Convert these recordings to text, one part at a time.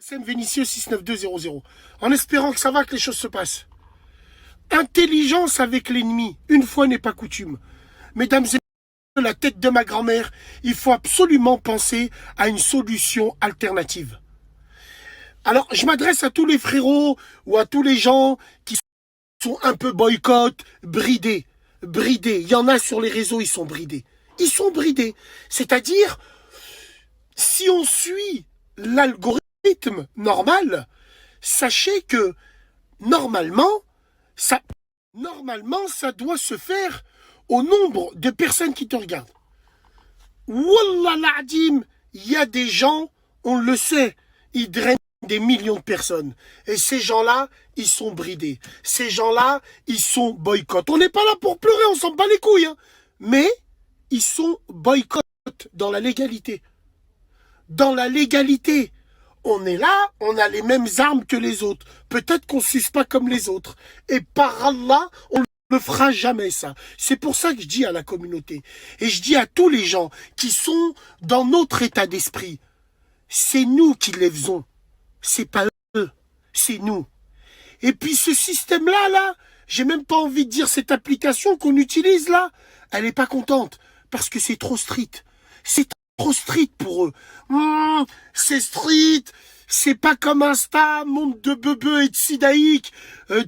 Sam Vénitieux 69200. En espérant que ça va, que les choses se passent. Intelligence avec l'ennemi, une fois n'est pas coutume. Mesdames et messieurs, la tête de ma grand-mère, il faut absolument penser à une solution alternative. Alors, je m'adresse à tous les frérots ou à tous les gens qui sont un peu boycott, bridés. Bridés. Il y en a sur les réseaux, ils sont bridés. Ils sont bridés. C'est-à-dire, si on suit l'algorithme normal, sachez que normalement, ça doit se faire au nombre de personnes qui te regardent. Wallah l'Adim, il y a des gens, on le sait, ils drainent des millions de personnes. Et ces gens-là, ils sont bridés. Ces gens-là, ils sont boycott. On n'est pas là pour pleurer, on s'en bat les couilles. Hein. Mais ils sont boycott dans la légalité. Dans la légalité. On est là, on a les mêmes armes que les autres. Peut-être qu'on ne suce pas comme les autres. Et par Allah, on ne fera jamais ça. C'est pour ça que je dis à la communauté, et je dis à tous les gens qui sont dans notre état d'esprit, c'est nous qui les faisons. C'est pas eux, c'est nous. Et puis ce système-là, j'ai même pas envie de dire cette application qu'on utilise là, elle est pas contente. Parce que c'est trop strict. C'est trop strict pour eux. C'est strict, c'est pas comme Insta, monde de bebeux et de sidaïque.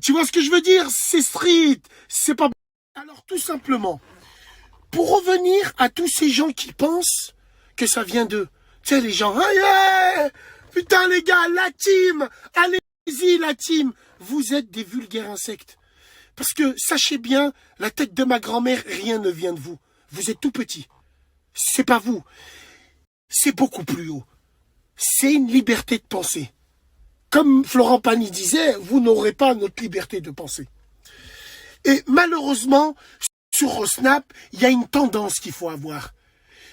Tu vois ce que je veux dire? C'est strict, c'est pas bon. Alors tout simplement, pour revenir à tous ces gens qui pensent que ça vient d'eux. Tu sais, les gens, hey, putain les gars, la team, allez-y la team. Vous êtes des vulgaires insectes. Parce que, sachez bien, la tête de ma grand-mère, rien ne vient de vous. Vous êtes tout petit. C'est pas vous. C'est beaucoup plus haut. C'est une liberté de penser. Comme Florent Pagny disait, vous n'aurez pas notre liberté de penser. Et malheureusement, sur Snap, il y a une tendance qu'il faut avoir.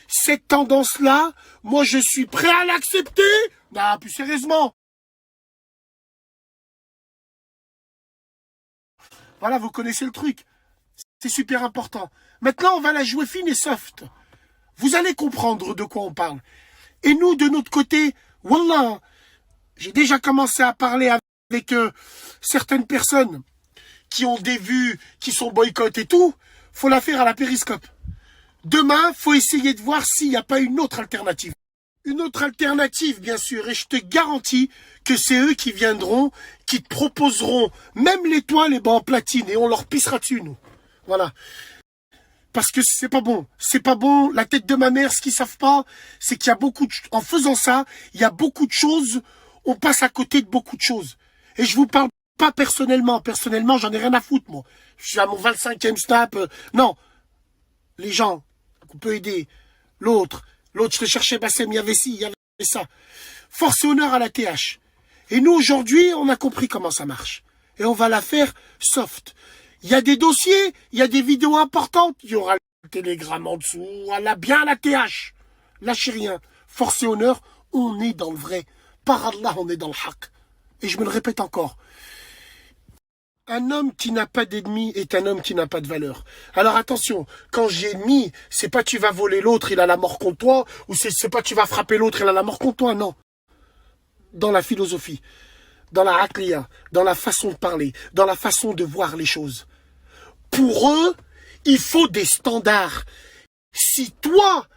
Cette tendance-là, moi je suis prêt à l'accepter. Non, plus sérieusement. Voilà, vous connaissez le truc. C'est super important. Maintenant, on va la jouer fine et soft. Vous allez comprendre de quoi on parle. Et nous, de notre côté, wallah, j'ai déjà commencé à parler avec certaines personnes qui ont des vues, qui sont boycott et tout. Faut la faire à la périscope. Demain, faut essayer de voir s'il n'y a pas une autre alternative. Une autre alternative, bien sûr, et je te garantis que c'est eux qui viendront, qui te proposeront même l'étoile en platine, et on leur pissera dessus, nous. Voilà. Parce que c'est pas bon. C'est pas bon. La tête de ma mère, ce qu'ils savent pas, c'est qu'il y a beaucoup de... En faisant ça, il y a beaucoup de choses, on passe à côté de beaucoup de choses. Et je vous parle pas personnellement. Personnellement, j'en ai rien à foutre, moi. Je suis à mon 25e snap. Non. Les gens qu'on peut aider. L'autre, je te cherchais, Bassem, il y avait ci, il y avait ça. Force et honneur à la TH. Et nous, aujourd'hui, on a compris comment ça marche. Et on va la faire soft. Il y a des dossiers, il y a des vidéos importantes. Il y aura le Telegram en dessous, voilà, bien la TH. Lâchez rien. Force et honneur, on est dans le vrai. Par Allah, on est dans le haq. Et je me le répète encore. Un homme qui n'a pas d'ennemi est un homme qui n'a pas de valeur. Alors attention, quand j'ai ennemi, c'est pas tu vas voler l'autre, il a la mort contre toi, ou c'est pas tu vas frapper l'autre, il a la mort contre toi, non. Dans la philosophie, dans la aqliya, dans la façon de parler, dans la façon de voir les choses. Pour eux, il faut des standards. Si toi,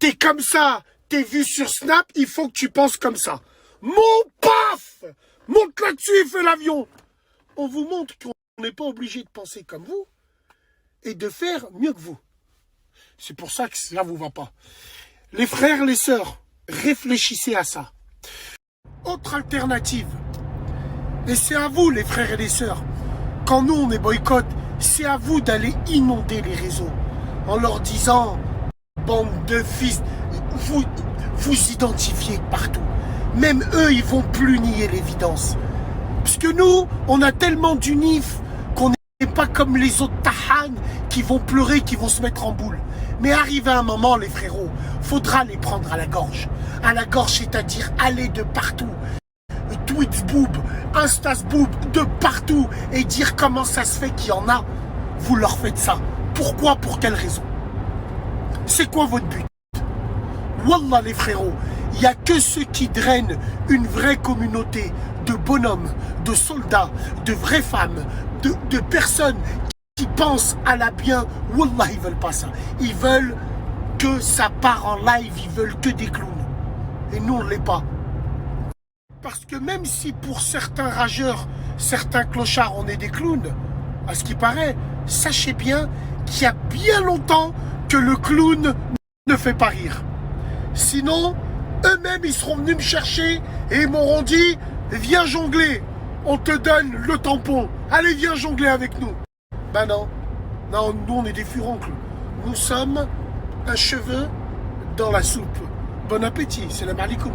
t'es comme ça, t'es vu sur Snap, il faut que tu penses comme ça. Mon paf! Monte là-dessus et fais l'avion. On vous montre qu'on n'est pas obligé de penser comme vous et de faire mieux que vous. C'est pour ça que ça ne vous va pas. Les frères, les sœurs, réfléchissez à ça. Autre alternative, et c'est à vous les frères et les sœurs, quand nous on est boycott, c'est à vous d'aller inonder les réseaux en leur disant, bande de fils, vous identifiez partout. Même eux, ils vont plus nier l'évidence. Parce que nous, on a tellement d'unif qu'on n'est pas comme les autres tahan qui vont pleurer, qui vont se mettre en boule. Mais arrivé un moment, les frérots, faudra les prendre à la gorge. À la gorge, c'est-à-dire aller de partout. Tweets boob, Instas boob, de partout. Et dire comment ça se fait qu'il y en a. Vous leur faites ça. Pourquoi? Pour quelle raison? C'est quoi votre but? Wallah les frérots, Il n'y a que ceux qui drainent une vraie communauté de bonhommes, de soldats, de vraies femmes, de personnes qui pensent à la bien. Wallah, ils veulent pas ça. Ils veulent que ça part en live, ils veulent que des clowns. Et nous, on ne l'est pas. Parce que même si pour certains rageurs, certains clochards, on est des clowns, à ce qui paraît, sachez bien qu'il y a bien longtemps que le clown ne fait pas rire. Sinon, eux-mêmes, ils seront venus me chercher et ils m'auront dit « Viens jongler, on te donne le tampon. Allez, viens jongler avec nous. » Ben non, non, nous, on est des furoncles. Nous sommes un cheveu dans la soupe. Bon appétit, c'est la malikoum.